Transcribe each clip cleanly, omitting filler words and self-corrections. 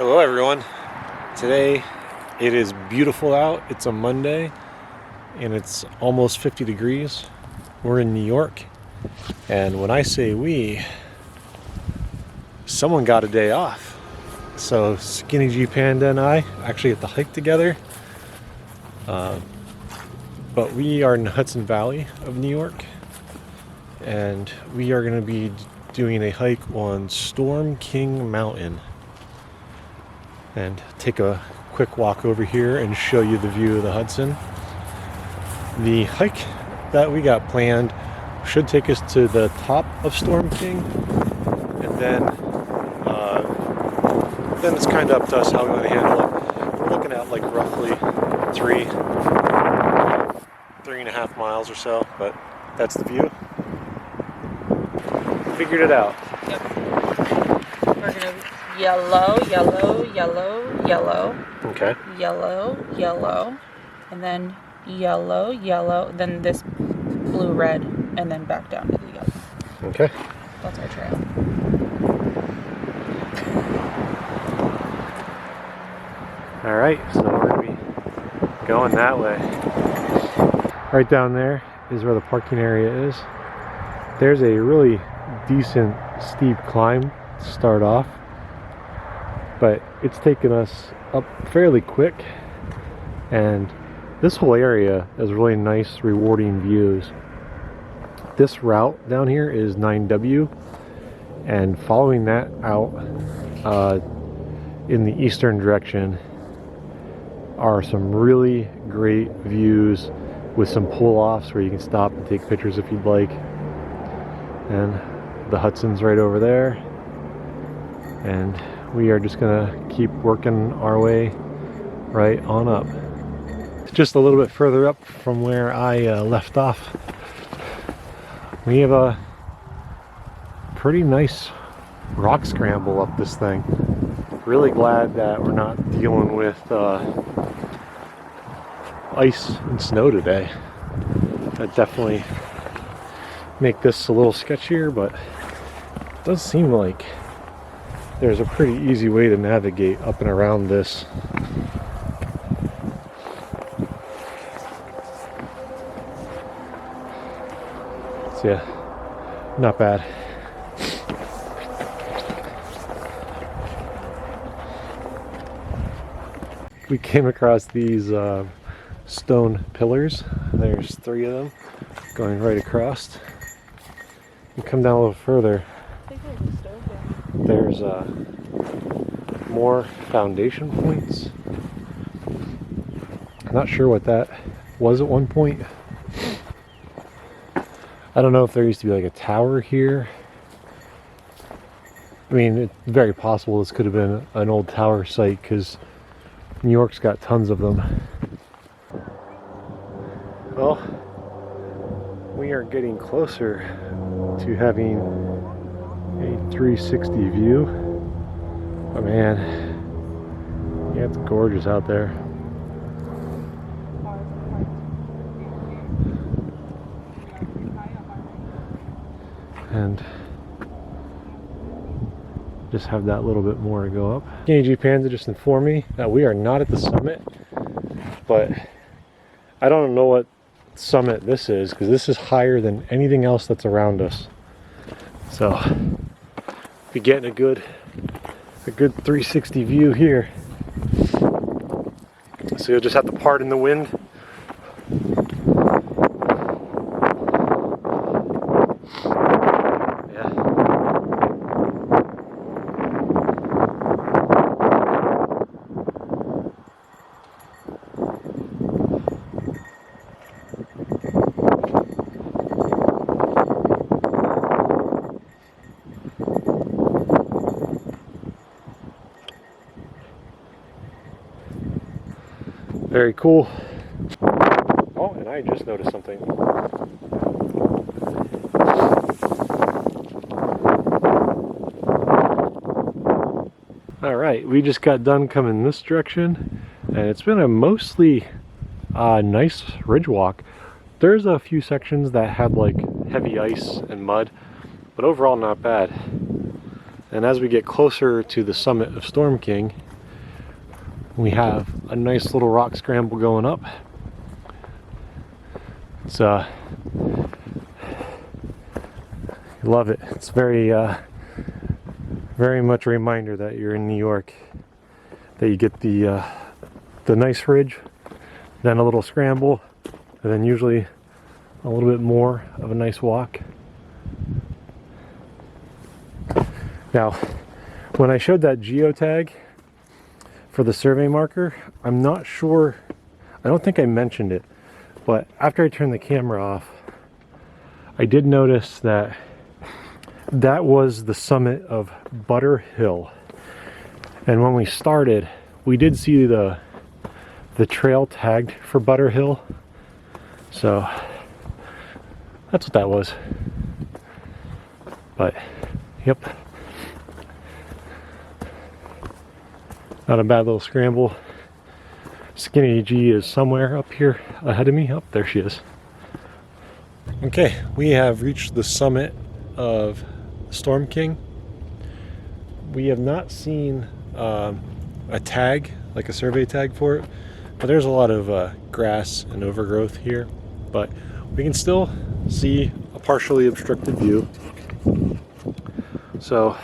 Hello everyone. Today it is beautiful out. It's a Monday and it's almost 50 degrees. We're in New York, and when I say we, someone got a day off. So SkinnyGPanda and I actually get to hike together. But we are in the Hudson Valley of New York, and we are going to be doing a hike on Stormking Mountain. And take a quick walk over here and show you the view of the Hudson. The hike that we got planned should take us to the top of Stormking, and then it's kind of up to us how we want to handle it. We're looking at like roughly 3.5 miles or so, but that's the view. Figured it out. Yep. We're gonna yellow, yellow, yellow, yellow. Okay. Yellow, yellow, and then yellow, yellow, then this blue, red, and then back down to the yellow. Okay. That's our trail. All right, so we're gonna be going that way. Right down there is where the parking area is. There's a really decent steep climb to start off, but it's taken us up fairly quick, and this whole area has really nice, rewarding views. This route down here is 9W, and following that out in the eastern direction are some really great views with some pull-offs where you can stop and take pictures if you'd like. And the Hudson's right over there, and we are just gonna keep working our way right on up. Just a little bit further up from where I left off, we have a pretty nice rock scramble up this thing. Really glad that we're not dealing with ice and snow today. That definitely make this a little sketchier, but it does seem like there's a pretty easy way to navigate up and around this. So yeah, not bad. We came across these stone pillars. There's 3 of them going right across. You come down a little further, there's more foundation points. I'm not sure what that was at one point. I don't know if there used to be like a tower here. I mean, it's very possible this could have been an old tower site, because New York's got tons of them. Well, we are getting closer to having a 360 view. Oh man, yeah, it's gorgeous out there. And just have that little bit more to go up. SkinnyGPanda just informed me that we are not at the summit, but I don't know what summit this is, because this is higher than anything else that's around us. So be getting a good 360 view here. So you'll just have to pardon the wind. Very cool. Oh, and I just noticed something. All right, we just got done coming this direction, and it's been a mostly nice ridge walk. There's a few sections that had like heavy ice and mud, but overall not bad. And as we get closer to the summit of Stormking, We have a nice little rock scramble going up. It's love it. It's very much a reminder that you're in New York. That you get the nice ridge, then a little scramble, and then usually a little bit more of a nice walk. Now, when I showed that geotag for the survey marker, I'm not sure, I don't think I mentioned it, but after I turned the camera off, I did notice that that was the summit of Butter Hill. And when we started, we did see the trail tagged for Butter Hill. So that's what that was. But yep. Not a bad little scramble. Skinny G is somewhere up here ahead of me. Oh, there she is. Okay, we have reached the summit of Stormking. We have not seen a tag, like a survey tag for it, but there's a lot of grass and overgrowth here, but we can still see a partially obstructed view. So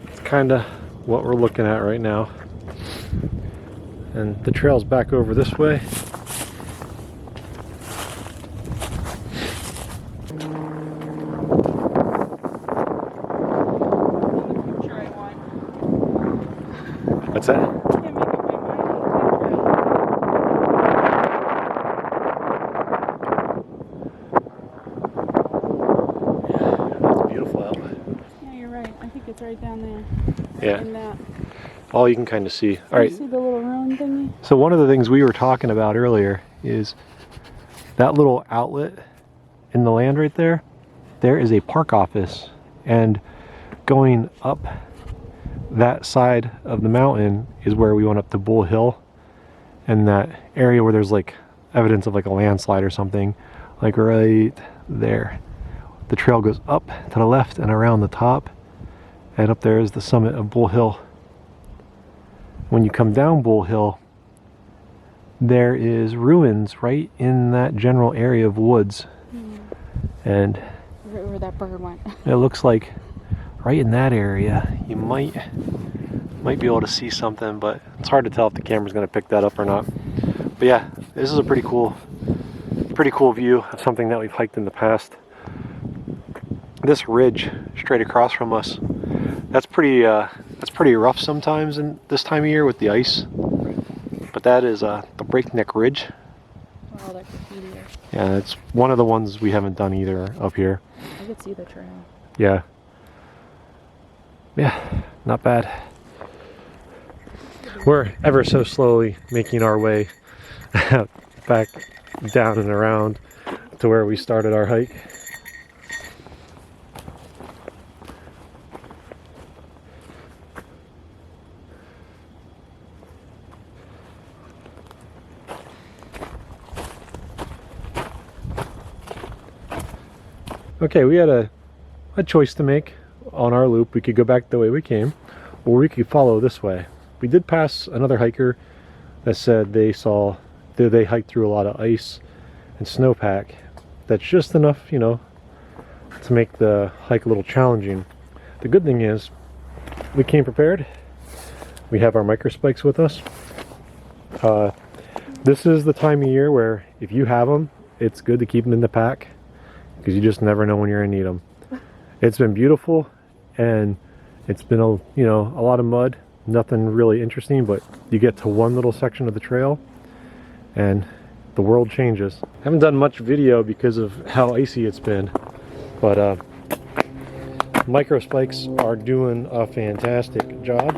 it's kind of what we're looking at right now. And the trail's back over this way. What's that? That's beautiful out. Yeah, you're right. I think it's right down there. Yeah. In that. All you can kind of see. All right. See the little ruin thingy? So one of the things we were talking about earlier is that little outlet in the land right there. There is a park office, and going up that side of the mountain is where we went up to Bull Hill, and that area where there's like evidence of like a landslide or something, like right there. The trail goes up to the left and around the top, and up there is the summit of Bull Hill. When you come down Bull Hill, there is ruins right in that general area of woods. And where that bird went. It looks like right in that area you might be able to see something, but it's hard to tell if the camera's going to pick that up or not. But yeah, this is a pretty cool view of something that we've hiked in the past. This ridge straight across from us, that's pretty rough sometimes in this time of year with the ice. But that is the Breakneck Ridge. Oh, that graffiti. Yeah, it's one of the ones we haven't done either up here. I could see the trail. Yeah. Yeah, not bad. We're ever so slowly making our way back down and around to where we started our hike. Okay, we had a choice to make on our loop. We could go back the way we came, or we could follow this way. We did pass another hiker that said they hiked through a lot of ice and snowpack. That's just enough, you know, to make the hike a little challenging. The good thing is we came prepared. We have our micro spikes with us. This is the time of year where if you have them, it's good to keep them in the pack, because you just never know when you're gonna need them. It's been beautiful, and it's been a lot of mud, nothing really interesting, but you get to one little section of the trail and the world changes. I haven't done much video because of how icy it's been, but micro spikes are doing a fantastic job.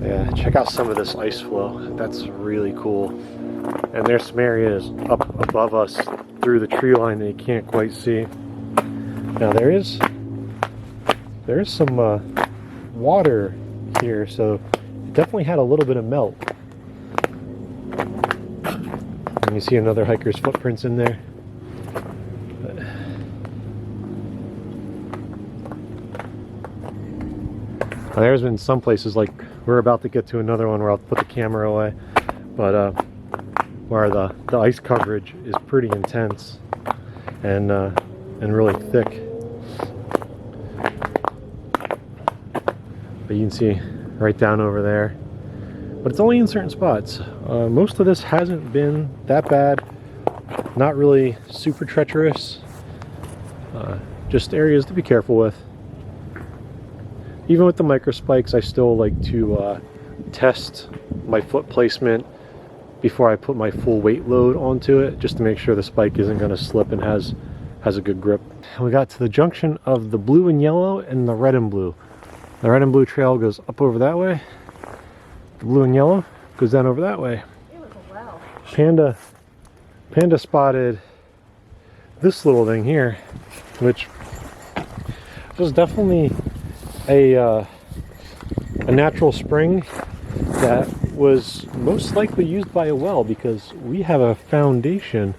Yeah, check out some of this ice flow. That's really cool. And there's some areas up above us through the tree line that you can't quite see. Now there is some water here, so it definitely had a little bit of melt. And you see another hiker's footprints in there. There's been some places, like we're about to get to another one where I'll put the camera away, but where the ice coverage is pretty intense and really thick. But you can see right down over there. But it's only in certain spots. Most of this hasn't been that bad. Not really super treacherous. Just areas to be careful with. Even with the micro spikes, I still like to test my foot placement before I put my full weight load onto it, just to make sure the spike isn't going to slip and has a good grip. And we got to the junction of the blue and yellow and the red and blue. The red and blue trail goes up over that way. The blue and yellow goes down over that way. Wow. Panda spotted this little thing here, which was definitely a natural spring that was most likely used by a well, because we have a foundation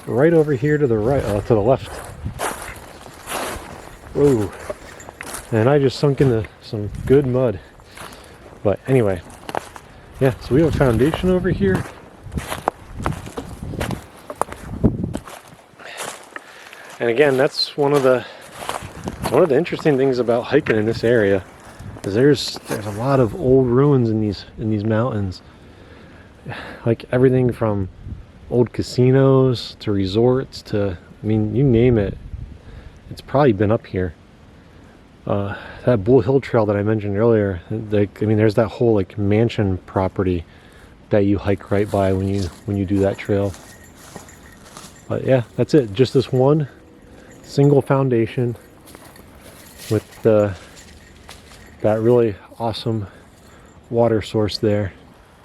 right over here to the right, to the left. Whoa. And I just sunk into some good mud. But anyway, yeah, so we have a foundation over here. And again, that's one of the interesting things about hiking in this area, is there's a lot of old ruins in these mountains. Like everything from old casinos to resorts to, I mean, you name it, it's probably been up here. That Bull Hill Trail that I mentioned earlier, like, I mean, there's that whole like mansion property that you hike right by when you do that trail. But yeah, that's it. Just this one single foundation with that really awesome water source there.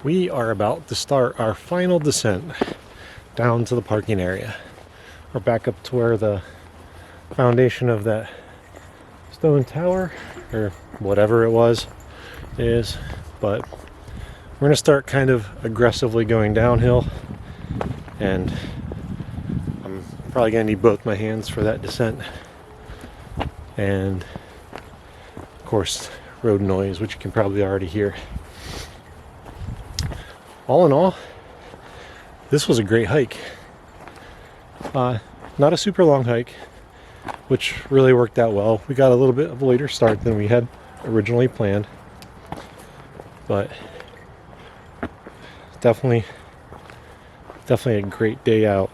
We are about to start our final descent down to the parking area. We're back up to where the foundation of that stone tower, or whatever it was, is. But we're going to start kind of aggressively going downhill, and I'm probably going to need both my hands for that descent. And of course, road noise, which you can probably already hear. All in all, this was a great hike. Not a super long hike, which really worked out well. We got a little bit of a later start than we had originally planned, but definitely a great day out.